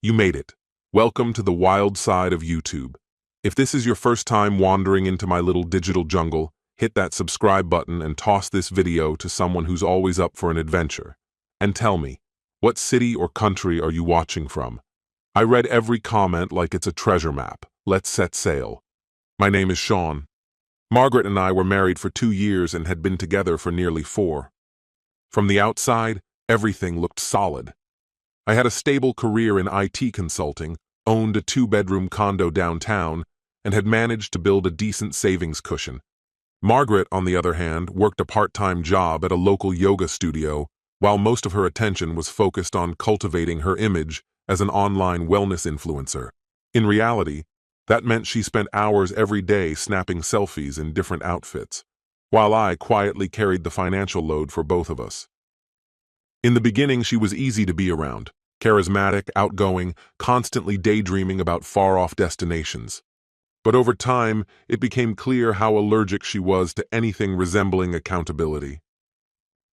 You made it. Welcome to the wild side of YouTube. If this is your first time wandering into my little digital jungle, hit that subscribe button and toss this video to someone who's always up for an adventure. And tell me, what city or country are you watching from? I read every comment like it's a treasure map. Let's set sail. My name is Sean. Margaret and I were married for 2 years and had been together for nearly 4. From the outside, everything looked solid. I had a stable career in IT consulting, owned a 2-bedroom condo downtown, and had managed to build a decent savings cushion. Margaret, on the other hand, worked a part-time job at a local yoga studio, while most of her attention was focused on cultivating her image as an online wellness influencer. In reality, that meant she spent hours every day snapping selfies in different outfits, while I quietly carried the financial load for both of us. In the beginning, she was easy to be around, charismatic, outgoing, constantly daydreaming about far-off destinations. But over time, it became clear how allergic she was to anything resembling accountability.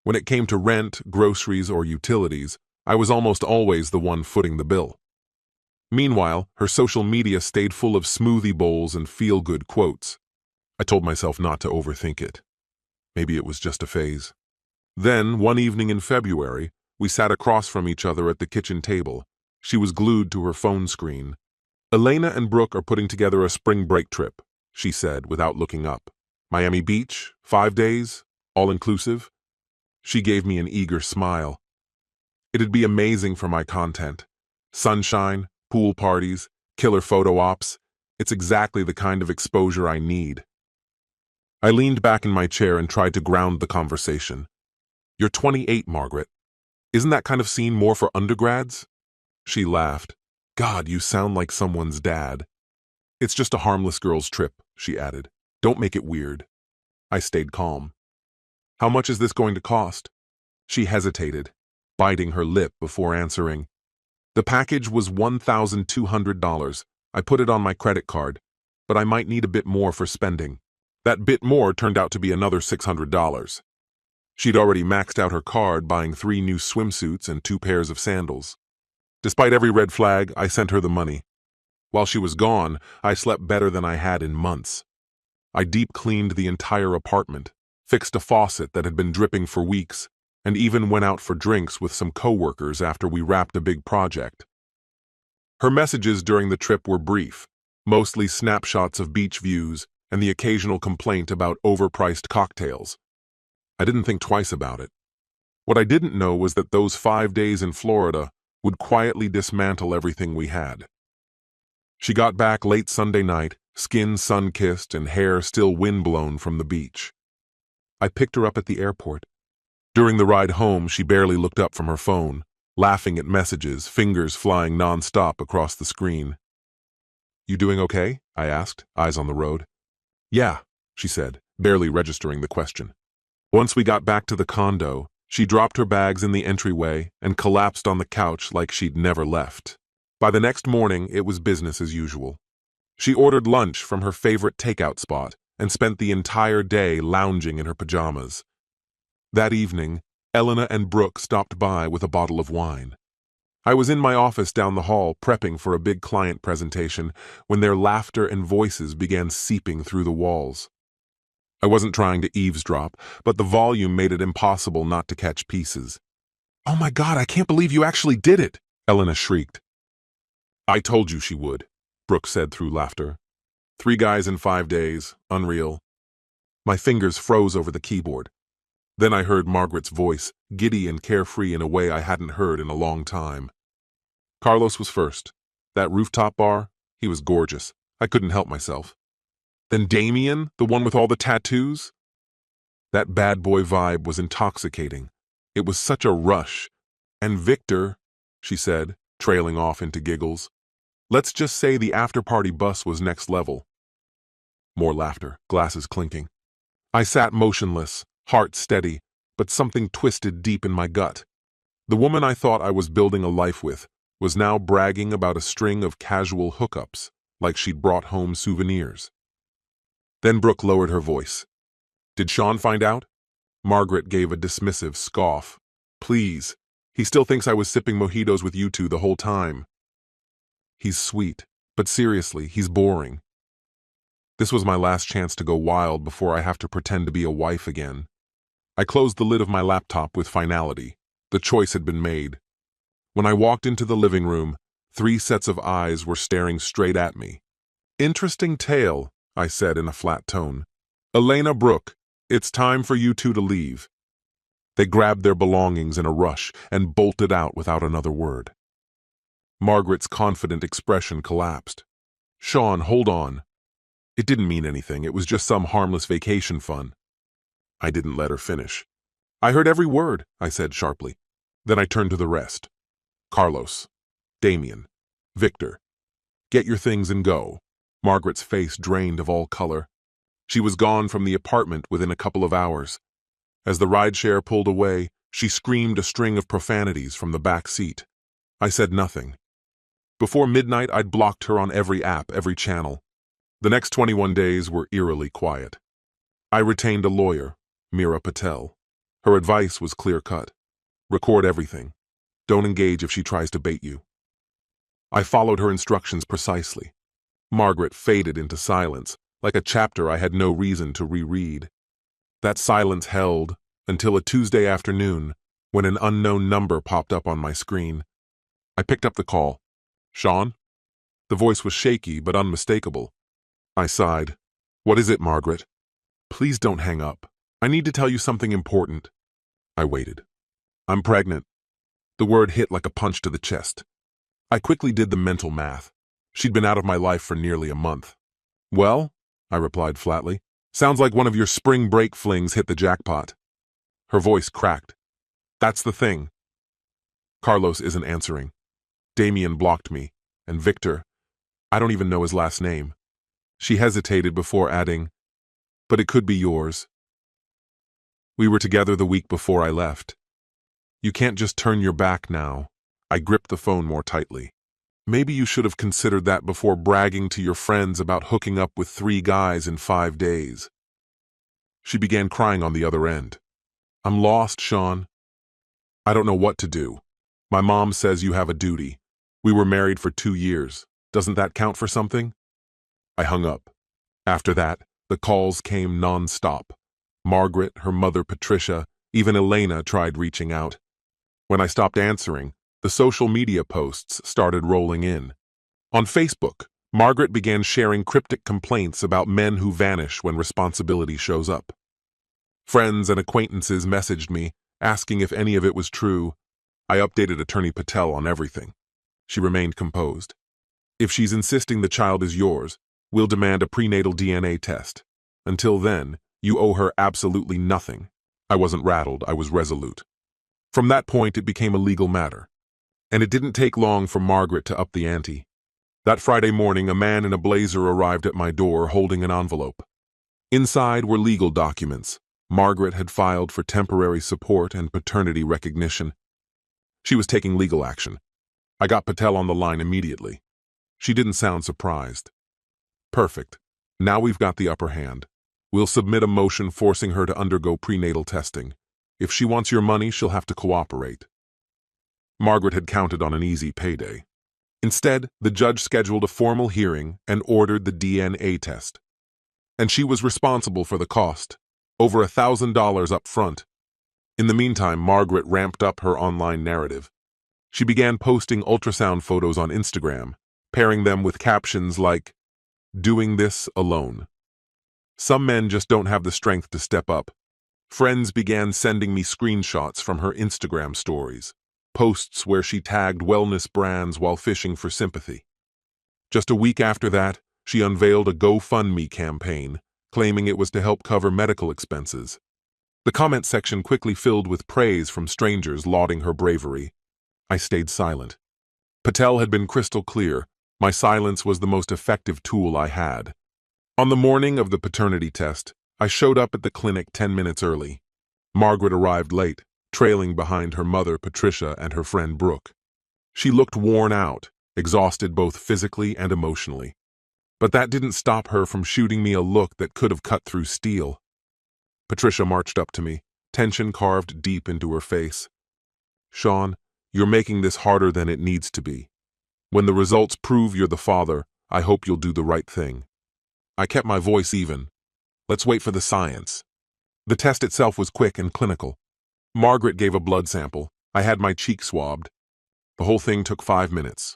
When it came to rent, groceries, or utilities, I was almost always the one footing the bill. Meanwhile, her social media stayed full of smoothie bowls and feel-good quotes. I told myself not to overthink it. Maybe it was just a phase. Then, one evening in February, we sat across from each other at the kitchen table. She was glued to her phone screen. "Elena and Brooke are putting together a spring break trip," she said without looking up. "Miami Beach, 5 days, all-inclusive." She gave me an eager smile. It'd be amazing for my content. Sunshine, pool parties, killer photo ops. It's exactly the kind of exposure I need. I leaned back in my chair and tried to ground the conversation. "You're 28, Margaret. Isn't that kind of scene more for undergrads?" She laughed. "God, you sound like someone's dad." "It's just a harmless girls' trip," she added. "Don't make it weird." I stayed calm. "How much is this going to cost?" She hesitated, biting her lip before answering. "The package was $1,200. I put it on my credit card, but I might need a bit more for spending." That bit more turned out to be another $600. She'd already maxed out her card, buying 3 new swimsuits and 2 pairs of sandals. Despite every red flag, I sent her the money. While she was gone, I slept better than I had in months. I deep cleaned the entire apartment, fixed a faucet that had been dripping for weeks, and even went out for drinks with some coworkers after we wrapped a big project. Her messages during the trip were brief, mostly snapshots of beach views and the occasional complaint about overpriced cocktails. I didn't think twice about it. What I didn't know was that those 5 days in Florida would quietly dismantle everything we had. She got back late Sunday night, skin sun-kissed and hair still wind-blown from the beach. I picked her up at the airport. During the ride home, she barely looked up from her phone, laughing at messages, fingers flying non-stop across the screen. "You doing okay?" I asked, eyes on the road. "Yeah," she said, barely registering the question. Once we got back to the condo, she dropped her bags in the entryway and collapsed on the couch like she'd never left. By the next morning, it was business as usual. She ordered lunch from her favorite takeout spot and spent the entire day lounging in her pajamas. That evening, Elena and Brooke stopped by with a bottle of wine. I was in my office down the hall prepping for a big client presentation when their laughter and voices began seeping through the walls. I wasn't trying to eavesdrop, but the volume made it impossible not to catch pieces. "Oh my God, I can't believe you actually did it!" Elena shrieked. "I told you she would," Brooke said through laughter. 3 guys in 5 days, unreal. My fingers froze over the keyboard. Then I heard Margaret's voice, giddy and carefree in a way I hadn't heard in a long time. "Carlos was first. That rooftop bar, he was gorgeous. I couldn't help myself. Then Damien, the one with all the tattoos?" That bad boy vibe was intoxicating. It was such a rush. "And Victor," she said, trailing off into giggles. "Let's just say the after-party bus was next level." More laughter, glasses clinking. I sat motionless, heart steady, but something twisted deep in my gut. The woman I thought I was building a life with was now bragging about a string of casual hookups, like she'd brought home souvenirs. Then Brooke lowered her voice. "Did Sean find out?" Margaret gave a dismissive scoff. "Please. He still thinks I was sipping mojitos with you two the whole time." He's sweet, but seriously, he's boring. This was my last chance to go wild before I have to pretend to be a wife again. I closed the lid of my laptop with finality. The choice had been made. When I walked into the living room, 3 sets of eyes were staring straight at me. "Interesting tale," I said in a flat tone. "Elena Brooke, it's time for you two to leave." They grabbed their belongings in a rush and bolted out without another word. Margaret's confident expression collapsed. "Sean, hold on. It didn't mean anything. It was just some harmless vacation fun." I didn't let her finish. "I heard every word," I said sharply. Then I turned to the rest. "Carlos, Damien, Victor, get your things and go." Margaret's face drained of all color. She was gone from the apartment within a couple of hours. As the rideshare pulled away, she screamed a string of profanities from the back seat. I said nothing. Before midnight, I'd blocked her on every app, every channel. The next 21 days were eerily quiet. I retained a lawyer, Mira Patel. Her advice was clear-cut. Record everything. Don't engage if she tries to bait you. I followed her instructions precisely. Margaret faded into silence, like a chapter I had no reason to reread. That silence held until a Tuesday afternoon when an unknown number popped up on my screen. I picked up the call. "Sean?" The voice was shaky but unmistakable. I sighed. "What is it, Margaret?" "Please don't hang up. I need to tell you something important." I waited. "I'm pregnant." The word hit like a punch to the chest. I quickly did the mental math. She'd been out of my life for nearly a month. "Well," I replied flatly, "sounds like one of your spring break flings hit the jackpot." Her voice cracked. "That's the thing. Carlos isn't answering. Damien blocked me, and Victor, I don't even know his last name." She hesitated before adding, "But it could be yours. We were together the week before I left. You can't just turn your back now." I gripped the phone more tightly. "Maybe you should have considered that before bragging to your friends about hooking up with 3 guys in 5 days. She began crying on the other end. "I'm lost, Sean. I don't know what to do. My mom says you have a duty. We were married for 2 years. Doesn't that count for something?" I hung up. After that, the calls came non-stop. Margaret, her mother Patricia, even Elena tried reaching out. When I stopped answering, the social media posts started rolling in. On Facebook, Margaret began sharing cryptic complaints about men who vanish when responsibility shows up. Friends and acquaintances messaged me, asking if any of it was true. I updated Attorney Patel on everything. She remained composed. "If she's insisting the child is yours, we'll demand a prenatal DNA test. Until then, you owe her absolutely nothing." I wasn't rattled, I was resolute. From that point, it became a legal matter. And it didn't take long for Margaret to up the ante. That Friday morning, a man in a blazer arrived at my door holding an envelope. Inside were legal documents. Margaret had filed for temporary support and paternity recognition. She was taking legal action. I got Patel on the line immediately. She didn't sound surprised. "Perfect. Now we've got the upper hand. We'll submit a motion forcing her to undergo prenatal testing. If she wants your money, she'll have to cooperate." Margaret had counted on an easy payday. Instead, the judge scheduled a formal hearing and ordered the DNA test. And she was responsible for the cost, over $1,000 up front. In the meantime, Margaret ramped up her online narrative. She began posting ultrasound photos on Instagram, pairing them with captions like, "Doing this alone." Some men just don't have the strength to step up. Friends began sending me screenshots from her Instagram stories, posts where she tagged wellness brands while fishing for sympathy. Just a week after that, she unveiled a GoFundMe campaign, claiming it was to help cover medical expenses. The comment section quickly filled with praise from strangers lauding her bravery. I stayed silent. Patel had been crystal clear. My silence was the most effective tool I had. On the morning of the paternity test, I showed up at the clinic 10 minutes early. Margaret arrived late, trailing behind her mother Patricia and her friend Brooke. She looked worn out, exhausted both physically and emotionally. But that didn't stop her from shooting me a look that could have cut through steel. Patricia marched up to me, tension carved deep into her face. "Sean, you're making this harder than it needs to be. When the results prove you're the father, I hope you'll do the right thing. I kept my voice even. Let's wait for the science. The test itself was quick and clinical. Margaret gave a blood sample. I had my cheek swabbed. The whole thing took 5 minutes.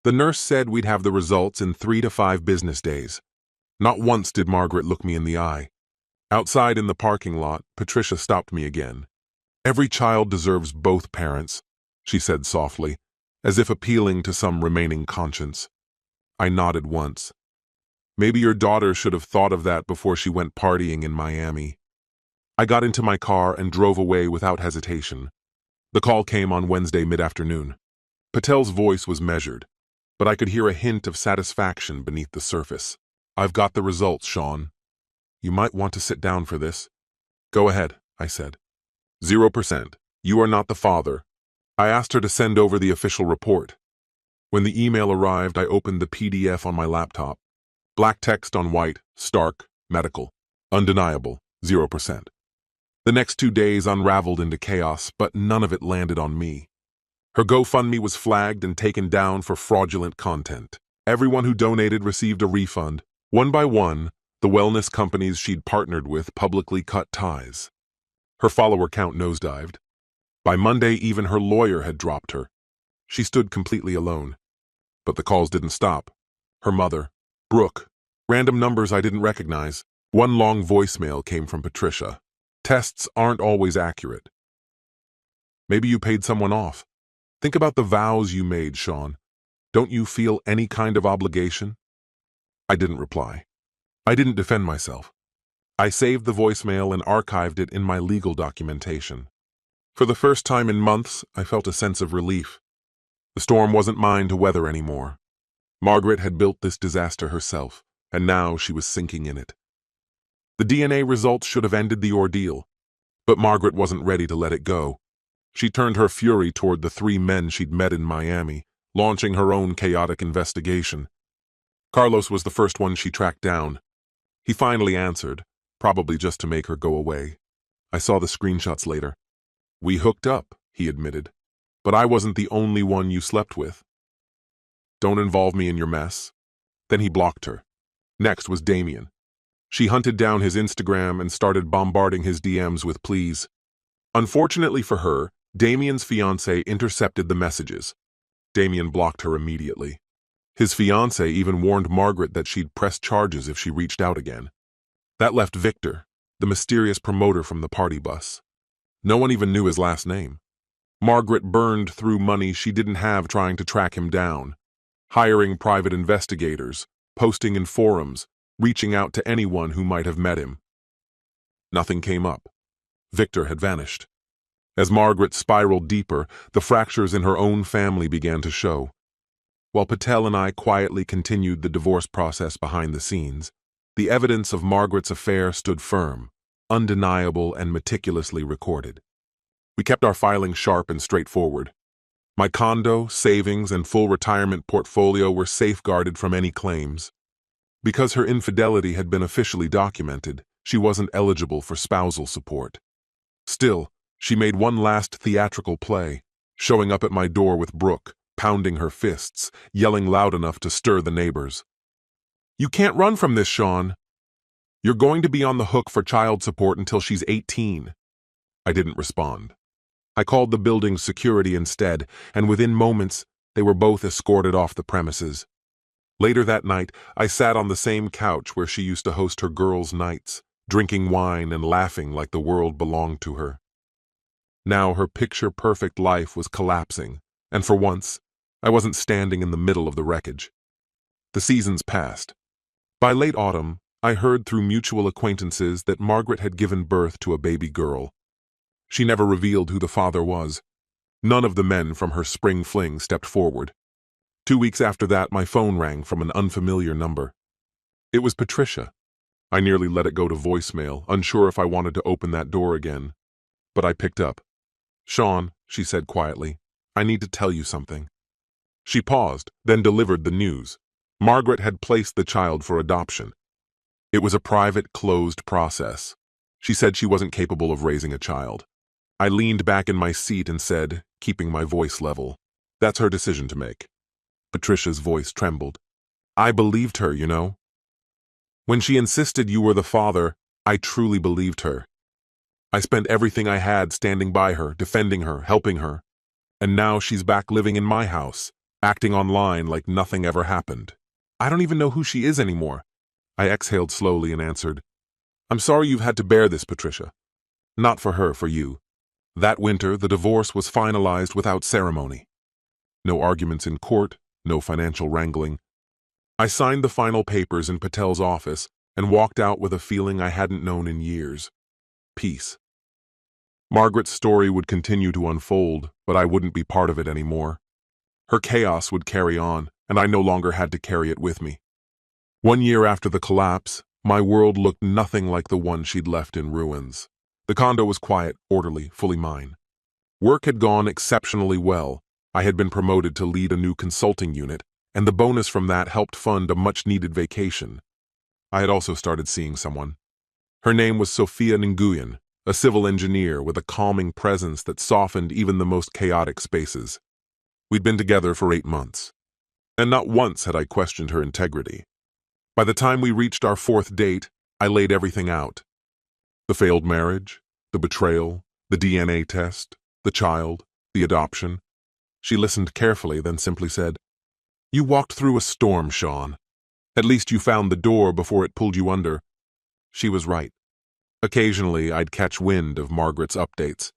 The nurse said we'd have the results in 3 to 5 business days. Not once did Margaret look me in the eye. Outside in the parking lot, Patricia stopped me again. Every child deserves both parents, she said softly, as if appealing to some remaining conscience. I nodded once. Maybe your daughter should have thought of that before she went partying in Miami. I got into my car and drove away without hesitation. The call came on Wednesday mid-afternoon. Patel's voice was measured, but I could hear a hint of satisfaction beneath the surface. I've got the results, Sean. You might want to sit down for this. Go ahead, I said. 0%. You are not the father. I asked her to send over the official report. When the email arrived, I opened the PDF on my laptop. Black text on white, stark, medical, undeniable, 0%. The next 2 days unraveled into chaos, but none of it landed on me. Her GoFundMe was flagged and taken down for fraudulent content. Everyone who donated received a refund. One by one, the wellness companies she'd partnered with publicly cut ties. Her follower count nosedived. By Monday, even her lawyer had dropped her. She stood completely alone. But the calls didn't stop. Her mother, Brooke, random numbers I didn't recognize. One long voicemail came from Patricia. Tests aren't always accurate. Maybe you paid someone off. Think about the vows you made, Sean. Don't you feel any kind of obligation? I didn't reply. I didn't defend myself. I saved the voicemail and archived it in my legal documentation. For the first time in months, I felt a sense of relief. The storm wasn't mine to weather anymore. Margaret had built this disaster herself, and now she was sinking in it. The DNA results should have ended the ordeal, but Margaret wasn't ready to let it go. She turned her fury toward the 3 men she'd met in Miami, launching her own chaotic investigation. Carlos was the first one she tracked down. He finally answered, probably just to make her go away. I saw the screenshots later. We hooked up, he admitted, but I wasn't the only one you slept with. Don't involve me in your mess. Then he blocked her. Next was Damien. She hunted down his Instagram and started bombarding his DMs with pleas. Unfortunately for her, Damien's fiancé intercepted the messages. Damien blocked her immediately. His fiancé even warned Margaret that she'd press charges if she reached out again. That left Victor, the mysterious promoter from the party bus. No one even knew his last name. Margaret burned through money she didn't have trying to track him down, hiring private investigators, posting in forums, reaching out to anyone who might have met him. Nothing came up. Victor had vanished. As Margaret spiraled deeper, the fractures in her own family began to show. While Patel and I quietly continued the divorce process behind the scenes, the evidence of Margaret's affair stood firm, undeniable and meticulously recorded. We kept our filing sharp and straightforward. My condo, savings, and full retirement portfolio were safeguarded from any claims. Because her infidelity had been officially documented, she wasn't eligible for spousal support. Still, she made one last theatrical play, showing up at my door with Brooke, pounding her fists, yelling loud enough to stir the neighbors. You can't run from this, Sean. You're going to be on the hook for child support until she's 18. I didn't respond. I called the building's security instead, and within moments, they were both escorted off the premises. Later that night, I sat on the same couch where she used to host her girls' nights, drinking wine and laughing like the world belonged to her. Now her picture-perfect life was collapsing, and for once, I wasn't standing in the middle of the wreckage. The seasons passed. By late autumn, I heard through mutual acquaintances that Margaret had given birth to a baby girl. She never revealed who the father was. None of the men from her spring fling stepped forward. 2 weeks after that, my phone rang from an unfamiliar number. It was Patricia. I nearly let it go to voicemail, unsure if I wanted to open that door again. But I picked up. Sean, she said quietly, I need to tell you something. She paused, then delivered the news. Margaret had placed the child for adoption. It was a private, closed process. She said she wasn't capable of raising a child. I leaned back in my seat and said, keeping my voice level, that's her decision to make. Patricia's voice trembled. I believed her, you know. When she insisted you were the father, I truly believed her. I spent everything I had standing by her, defending her, helping her. And now she's back living in my house, acting online like nothing ever happened. I don't even know who she is anymore. I exhaled slowly and answered, I'm sorry you've had to bear this, Patricia. Not for her, for you. That winter, the divorce was finalized without ceremony. No arguments in court, no financial wrangling. I signed the final papers in Patel's office and walked out with a feeling I hadn't known in years. Peace. Margaret's story would continue to unfold, but I wouldn't be part of it anymore. Her chaos would carry on, and I no longer had to carry it with me. 1 year after the collapse, my world looked nothing like the one she'd left in ruins. The condo was quiet, orderly, fully mine. Work had gone exceptionally well. I had been promoted to lead a new consulting unit, and the bonus from that helped fund a much-needed vacation. I had also started seeing someone. Her name was Sophia Nguyen, a civil engineer with a calming presence that softened even the most chaotic spaces. We'd been together for 8 months, and not once had I questioned her integrity. By the time we reached our 4th date, I laid everything out. The failed marriage, the betrayal, the DNA test, the child, the adoption. She listened carefully, then simply said, You walked through a storm, Sean. At least you found the door before it pulled you under. She was right. Occasionally, I'd catch wind of Margaret's updates.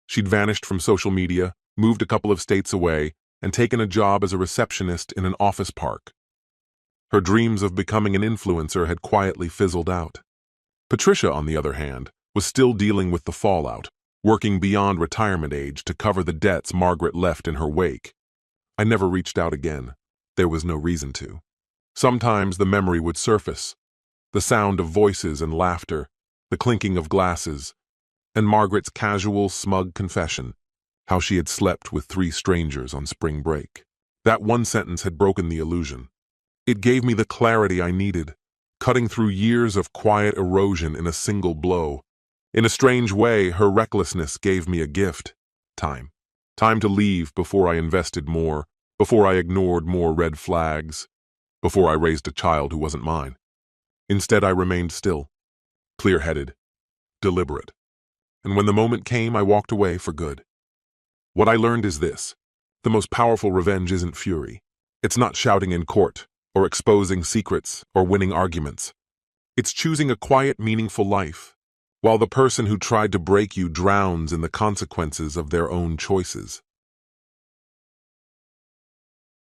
She'd vanished from social media, moved a couple of states away, and taken a job as a receptionist in an office park. Her dreams of becoming an influencer had quietly fizzled out. Patricia, on the other hand, was still dealing with the fallout, working beyond retirement age to cover the debts Margaret left in her wake. I never reached out again. There was no reason to. Sometimes the memory would surface, the sound of voices and laughter, the clinking of glasses, and Margaret's casual, smug confession, how she had slept with 3 strangers on spring break. That one sentence had broken the illusion. It gave me the clarity I needed, cutting through years of quiet erosion in a single blow. In a strange way, her recklessness gave me a gift. Time. Time to leave before I invested more, before I ignored more red flags, before I raised a child who wasn't mine. Instead, I remained still, clear-headed, deliberate. And when the moment came, I walked away for good. What I learned is this. The most powerful revenge isn't fury. It's not shouting in court, or exposing secrets, or winning arguments. It's choosing a quiet, meaningful life, while the person who tried to break you drowns in the consequences of their own choices.